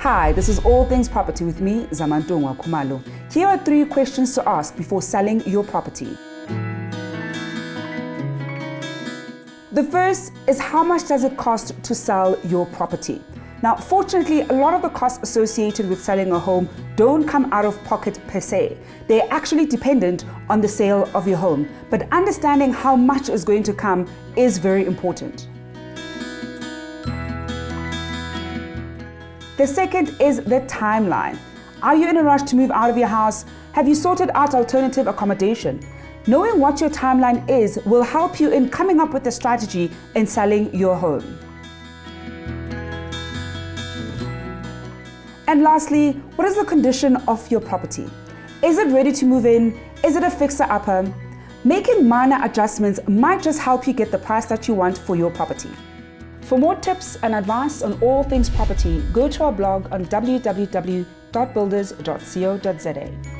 Hi, this is All Things Property with me, Zamantungwa Khumalo. Here are 3 questions to ask before selling your property. The first is, how much does it cost to sell your property? Now, fortunately, a lot of the costs associated with selling a home don't come out of pocket per se. They're actually dependent on the sale of your home. But understanding how much is going to come is very important. The second is the timeline. Are you in a rush to move out of your house? Have you sorted out alternative accommodation? Knowing what your timeline is will help you in coming up with a strategy in selling your home. And lastly, what is the condition of your property? Is it ready to move in? Is it a fixer-upper? Making minor adjustments might just help you get the price that you want for your property. For more tips and advice on all things property, go to our blog on www.builders.co.za.